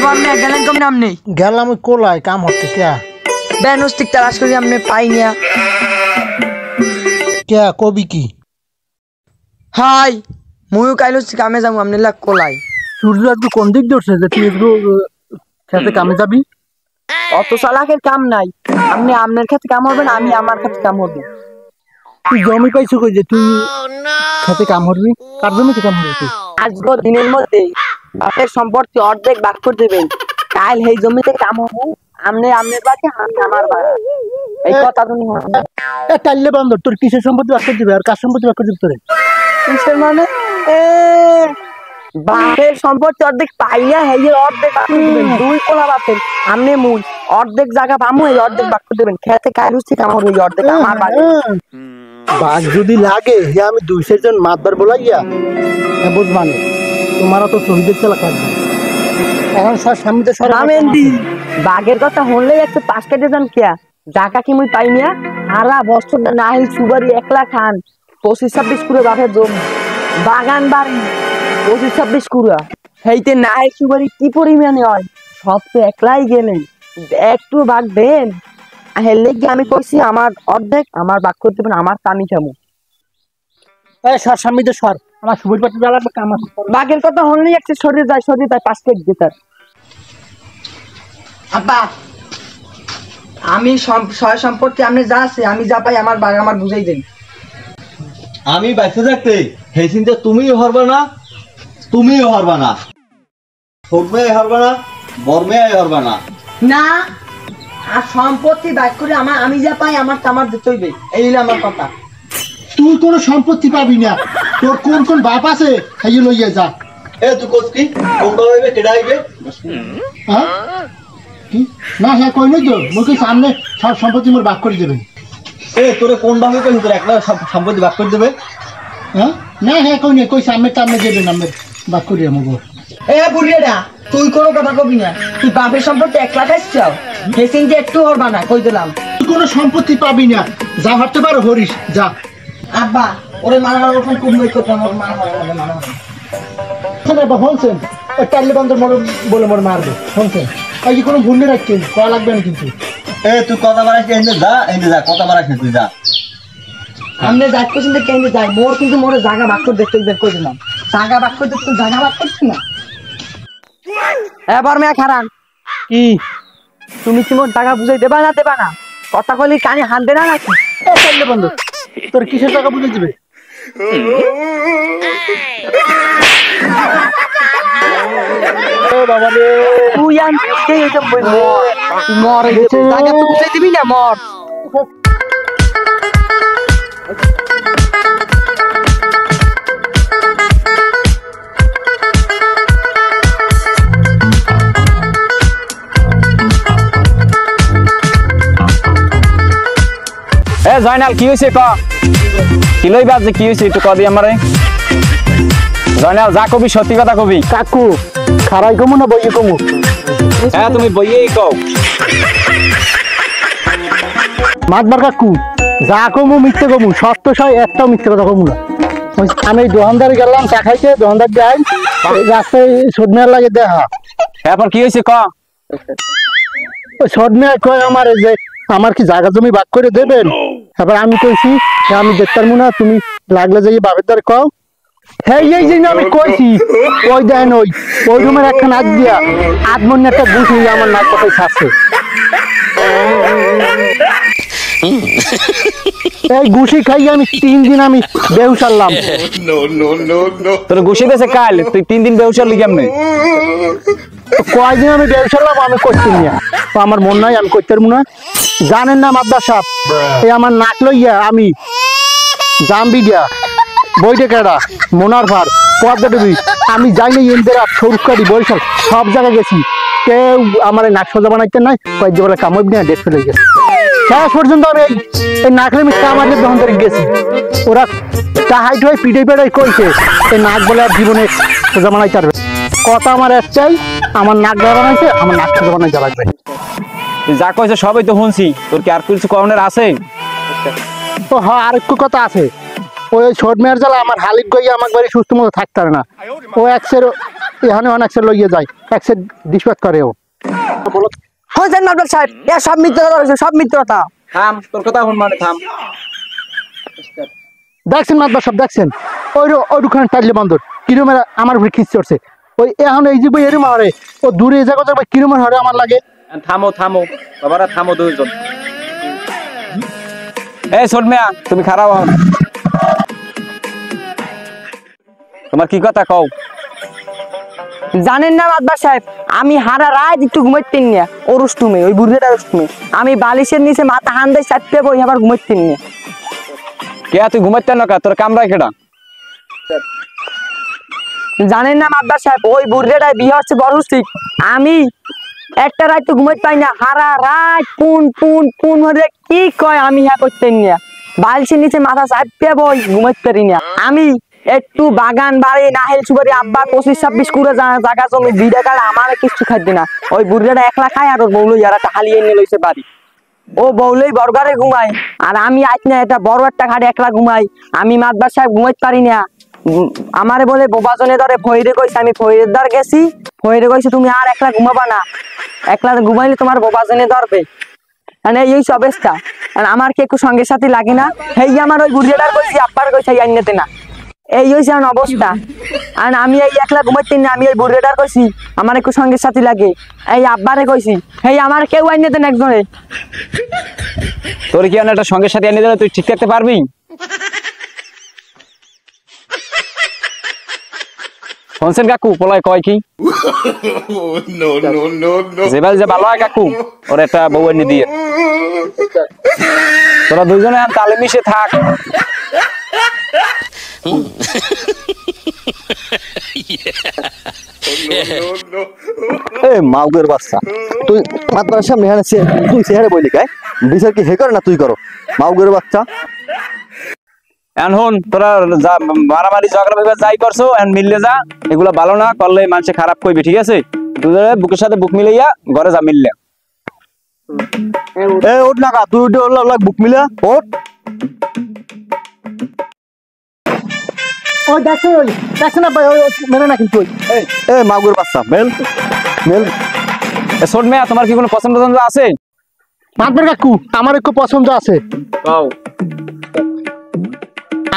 বর্মে গেলেন কম নাম নেই গেলাম ওই কোলায় কাম হচ্ছে কে বেনস্টিক তালাশ করি আপনি পাইনিয়া কে কবি কি হাই মুইও কাইলো কামে যাবো আপনি লাগ কোলাই সূর্য একটু কোন দিক ধরছে যে তুই একটু খেতে কামে যাবি অত চালাকের কাম নাই আপনি আপনার ক্ষেত্রে কাম হবেন আমি আমার ক্ষেত্রে কাম হবো তুই জমি পাইছো কই যে তুই খেতে কাম করবি কার জমিতে কাম করবি তুই আজকে দিনের মধ্যে বাপের সম্পত্তি অর্ধেক ভাগ করে দেবেন কাল সেই জমিতে কাম হবো আপনি আপনার বাড়ি আমি আমার বাড়ি এই কথা তুমি টাইলে বন্ধ তোর কিসের সম্পত্তি ভাগ করে দিবে আর কার সম্পত্তি ভাগ করে দিবে তোরে কিসের মানে বাপের সম্পত্তি অর্ধেক পাইয়া হেই অর্ধেক ভাগ করে দিবেন দুই কোলা বাপের আপনি মুই অর্ধেক জায়গা পামু এই অর্ধেক ভাগ করে দেবেন খেতে কাল হচ্ছে কাম হবে এই অর্ধেক আমার বাড়ি বাঘ যদি লাগে হে আমি 200 জন মাতবার বলাইয়া বুঝ মানে তোমার তো শহীদের চালা কাটবে এখন স্যার সামনে রামেন্দি বাঘের কথা হলেই একটা পাঁচ কেটে যান কিয়া জায়গা কি মুই পাইনিয়া সারা বছর নাহিল সুবারি 1 লাখ খান 25-26 করে বাপের জমি বাগান বাড়ি 25-26 কুড়া সেইতে নাহিল সুবারি কি পরিমাণে হয় সব তো একলাই গেলেন একটু ভাগ দেন হেললে কি আমি কইছি আমার অর্ধেক আমার ভাগ করতে দেবেন আমার তামি খামু স্যার সামনে সর আমার সুবল পাটি জ্বালা কাম আছে বাঘের কথা হলেই একটা সরিয়ে যায় 5 কেট দিতার আব্বা আমি সয় সম্পত্তি আপনি যা আছে আমি যা পাই আমার বাঘ আমার বুঝাই দেন আমি বাইসে থাকতে সেই চিন্তা তুমিও হরবা না ছোটমে হরবা না বড়মে হরবা না না আর সম্পত্তি ভাগ করে আমি যা পাই আমার তামার দিতে হইবে এই হলো আমার কথা তুই কোনো সম্পত্তি পাবি না তোর কোন কোন বাপ আছে খাই লইয়া যা তুই কোস কি কোনটা হইবে কেডা হইবে হ্যাঁ কি না হ্যাঁ কই নই তো মুকে সামনে সব সম্পত্তি মোর ভাগ করে দেবে তোরে কোন ভাবে কই তোর একলা সম্পত্তি ভাগ করে দেবে হ্যাঁ না হ্যাঁ কই সামনে দেবে না ভাগ করে আমগো বুড়িয়াটা তুই কোনো কথা কবি না তুই বাপের সম্পত্তি 1 লাখ চাও হেসিং যে একটু হরবা না কই দিলাম তুই কোনো সম্পত্তি পাবি না যা হরতে পারো হরিস যা আব্বা ওরে মারার ওরকম খুব মই কথা আমার মারা শোনে বা হনছেন টাইলে বন্ধ বলে মোর মারবে হনছেন এই যে কোনো ভুল নেই রাখছেন কয়া লাগবে না কিন্তু তুই কথা বাড়াইস এনে যা কথা বাড়াইস না তুই যা আমনে যাই পছন্দ কেন যাই মোর কিন্তু মোর জায়গা ভাগ করে দেখতে বের করে দিলাম জায়গা ভাগ করে দেখতে জায়গা ভাগ করছিস না এবার মেয়া খারান কি তুমি কি মোর টাকা বুঝাই দেবা না কথা কইলি কানে হাত দে না নাকি টাইলে বন্ধ তোর কিসের টাকা বুঝে দিবে বাবা রে তুই আন কে এটা মর জায়গা তুই বুঝাই দিবি না মর জয়নাল কি হয়েছে ক কি লইবা যে কি হয়েছে একটু কবি আমারে জয়নাল যা কবি সত্যি কথা কবি কাকু খারাই কমু না বইয়ে কমু তুমি বইয়েই কও মাতবার কাকু যা কমু মিথ্যে কমু সত্য সয় একটাও মিথ্যে কথা কমু না আমি দোকানদারে গেলাম চা খাইতে দোকানদার যাই রাস্তায় সদমেয়ার লাগে দেখা এরপর কি হয়েছে ক সদমেয়া কয় আমার যে আমার কি জায়গা জমি ভাগ করে দেবেন তারপর আমি কইছি আমি দেখতে পারবো না তুমি লাগলে যাই বাপের দ্বার কও হ্যাঁ এই যে আমি কইছি ওই দেন ওই রুমের একটা নাক দিয়া আধমন একটা বুঝ নিয়ে আমার নাক কথাই ছাড়ছে এই গুছি খাই আমি 3 দিন আমি বেহুশাল্লাম তোর গুছি দেছে কাল তুই 3 দিন বেহুশাল্লি কেমনে কয়দিন আমি বেহুশাল্লাম আমি করছি না তো আমার মন নাই আমি করতে পারবো না জানেন না মাদ্দার সাহেব এই আমার নাক লইয়া আমি জাম্বি দিয়া বইটে কেডা মোনার ভার পদ্মাটবি আমি যাইনি ইন্দিরা সরকারি বরিশাল সব জায়গায় গেছি কেউ আমার এই নাক সোজা বানাইতে নাই কয়েকদিন বলে কামড় নিয়ে ডেট ফেলে গেছে শেষ পর্যন্ত আমি এই নাকলে আমি কামারে দহন করে গেছি ওরা হাইট হয়ে পিঠে পেড়াই কইছে এই নাক বলে আর জীবনে সোজা বানাইতে পারবে কথা আমার একটাই আমার নাক বানাইছে আমার নাক সোজা বানাইতে লাগবে যা কইছে সবই তো শুনছি তোর কি আর কিছু কমনের আছে তো হ্যাঁ আরেকটু কথা আছে ওই ছোট মেয়ের জ্বালা আমার হালিক গইয়া আমার বাড়ি সুস্থ মতো থাকতে পারে না ও এখানে অনেক সে লইয়ে যায় এক সে ডিসপাস করে ও হোসেন মাদবর সাহেব এ সব মিথ্যা কথা হইছে, সব মিথ্যা কথা। থাম, তোর কথা শুন মানে থাম। দেখছেন মাদবা সব দেখছেন ওই দোকান টাইলে বন্দর কিরমের আমার উপরে খিস চড়ছে ওই এখন এই যে এরম হারে ও দূরে জায়গা যাবে কিরমের হারে আমার লাগে থামো থামো বাবারা, থামো দুইজন। এই ছোট মিয়া, তুমি খারাপ হও না। তোমার কি কথা কও? জানেন না মাদবর সাহেব, আমি হারা রাত একটু ঘুমাইতেন না ও রুস্তুমে, ওই বুড়িটা রুস্তুমে। আমি বালিশের নিচে মাথা হান দিয়ে চাপতে বই আবার ঘুমাইতেন না। কে তুই ঘুমাইতে না কা? তোর কামরায় কেডা? জানেন না মাদবর সাহেব, ওই বুড়িটা বিয়ে হচ্ছে বড় ঠিক। আমি একটা রাত তো ঘুমাইতে পাই না, হারা রাত পুন পুন পুন হয়ে কি কয় আমি হ্যাঁ করতেন না। বালিশের নিচে মাথা চাপতে বই ঘুমাইতে পারি না। আমি একটু বাগান বাড়ি নাহেল সুবারি আব্বা 25-26 করে জায়গা জমি বিড়ে কাল আমার কিছু খাইতে না। ওই বুড়িটা একলা খায় আর ওর বউলো ইয়ারা হালিয়ে এনে লইছে বাড়ি। ও বউলেই বর্গারে ঘুমায় আর আমি আজ না এটা বড় একটা ঘাটে একলা ঘুমাই। আমি মাদবর সাহেব ঘুমাইতে পারি না। আমারে বলে বোবাজনে ধরে ফইরে কইছে, আমি ফইরের দ্বার গেছি, ফইরে কইছে তুমি আর একলা ঘুমাবা না, একলা ঘুমাইলে তোমার বোবাজনে ধরবে। মানে এই অবস্থা আমার কি একটু সঙ্গে সাথে লাগে না। হেই আমার ওই বুড়িটার কইছি আব্বার কইছে আইনেতে না, এই হইছে আমার অবস্থা। আর আমি এই একলা ঘুমাইতে না, আমি এই বুড়িটার কইছি আমার একটু সঙ্গে সাথে লাগে, এই আব্বারে কইছি হেই আমার কেউ আইনেতে না একজনে। তোর কি একটা সঙ্গে সাথে এনে দিলে তুই ঠিক থাকতে পারবি? শুনছেন কাকু পোলায় কয় কি? যেবার যে ভালো হয় কাকু ওর একটা বউ এনে দিয়ে তোরা দুজনে তালে মিশে থাক। মাউগের বাচ্চা তুই মাত্রার সামনে তুই চেহারে বইলি গায় বিচার কি হে করে না তুই করো মাউগের বাচ্চা। এখন তোরা মারামারি ঝগড়া বিবাদ যাই করছো এখন মিললে যা, এগুলো ভালো না করলে মানুষে খারাপ কইবে, ঠিক আছে? দুজনে বুকের সাথে বুক মিলাইয়া ঘরে যা মিললে। ওঠ না কা তুই বুক মিলা ওঠ। ওই দেখছেন না ভাই মেনে না কিন্তু মাগুর বাচ্চা মেল মেল। ছোট মেয়া, তোমার কি কোনো পছন্দ টছন্দ আছে? মাদবর কাকু আমার একটু পছন্দ আছে।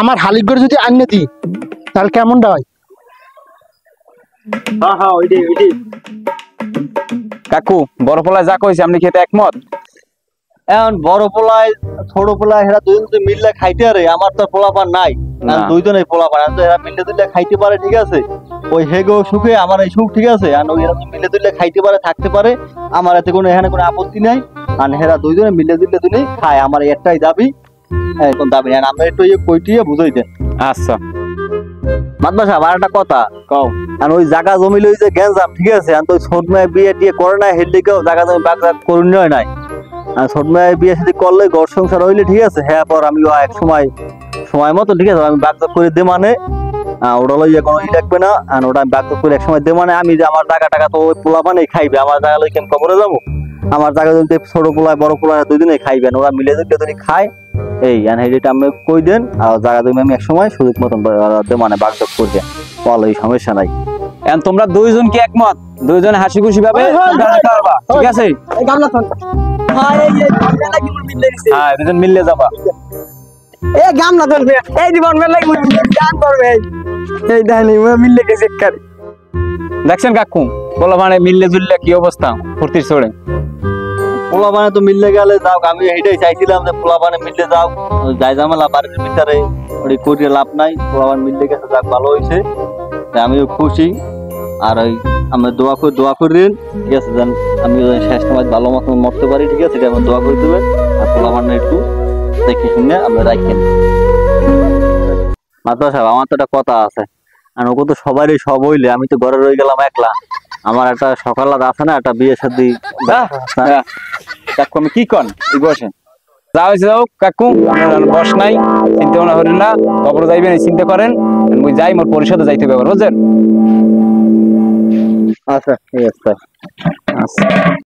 আমার হালিক করে যদি আনিয়ে দিই তাহলে কেমনটা হয়? কাকু বড় পোলায় যা কইছে আপনি খেতে একমত? এখন বড় পোলায় ছোট পোলায় হেরা দুজন যদি মিললে খাইতে পারে, আমার তো পোলাপান নাই, দুইজনের পোলাপান এরা মিললে দুইলে খাইতে পারে, ঠিক আছে? ওই হেগো সুখে আমার এই সুখ, ঠিক আছে? আর ওই মিললে দুইলে খাইতে পারে থাকতে পারে, আমার এতে কোনো এখানে কোনো আপত্তি নাই। আর হেরা দুইজনে মিললে দুইলে খায়, আমার একটাই দাবি, কোন দাবি না আমরা একটু কইটিয়ে বুঝাই দেন। আচ্ছা মাদবা সাহেব আর একটা কথা কও, আর ওই জায়গা জমি লই যে গেঞ্জাম, ঠিক আছে? আর তো ছোট মেয়ে বিয়ে টিয়ে করে নাই, হেলদিকেও জায়গা জমি বাগদা করুন নাই। আর ছোট মেয়ে বিয়ে সাথে করলে ঘর সংসার হইলে, ঠিক আছে? হ্যাঁ পর আমি এক সময় মতো, ঠিক আছে, আমি বাগদা করে দে মানে ওটা লইয়া কোনো লাগবে না। আর ওটা আমি বাগদা করে এক সময় দে মানে আমি যে আমার জায়গা টাকা তো ওই পোলা পানে খাইবে, আমার জায়গা লই কেন কবরে যাবো? আমার জায়গা যদি ছোট পোলায় বড় পোলায় দুদিনে খাইবেন, ওরা মিলে যদি খায় এই এটা আমি কই দেন। আর জায়গা তুমি আমি এক সময় সুযোগ মতন মানে বাগদা করে দেন, বলো এই সমস্যা নাই। এখন তোমরা দুইজন কি একমত? দুইজন হাসি খুশি ভাবে ঠিক আছে? হ্যাঁ দুজন মিললে যাবা। এই গামলা ধরবে, এই জীবন মেলা গান করবে, এই ডাইনি মিললে গেছে কার। দেখছেন কাকু বলা মানে মিললে জুললে কি অবস্থা ফুর্তির ছড়ে। পোলাপানে তো মিললে গেলে যাও, আমি এটাই চাইছিলাম যে পোলাপানে মিললে যাও, যাই ঝামেলা বাড়ির ভিতরে ওই করিয়ে লাভ নাই। পোলাপান মিললে গেছে, যাক ভালো হয়েছে, আমিও খুশি। আর ওই আমরা দোয়া করেন, ঠিক আছে? যেন আমি শেষ সময় ভালো মতন মরতে পারি, ঠিক আছে? আমার দোয়া করে দেবেন। আর পোলাপানে একটু দেখে শুনে আমরা রাখেন। মাত্র সাহেব আমার তো একটা কথা আছে, আর ওকে তো সবারই সব হইলে আমি তো ঘরে রয়ে গেলাম একলা। আমার একটা সকাল আছে না, একটা বিয়ে শাদী। কাকু আমি কি কন এই বসে যা হয়েছে যাও কাকু, বস নাই, চিন্তা ভাবনা করেন না, কবর যাইবেন চিন্তা করেন, মুই যাই মোর পরিষদে যাইতে হবে বুঝছেন? আচ্ছা ঠিক আছে। আচ্ছা।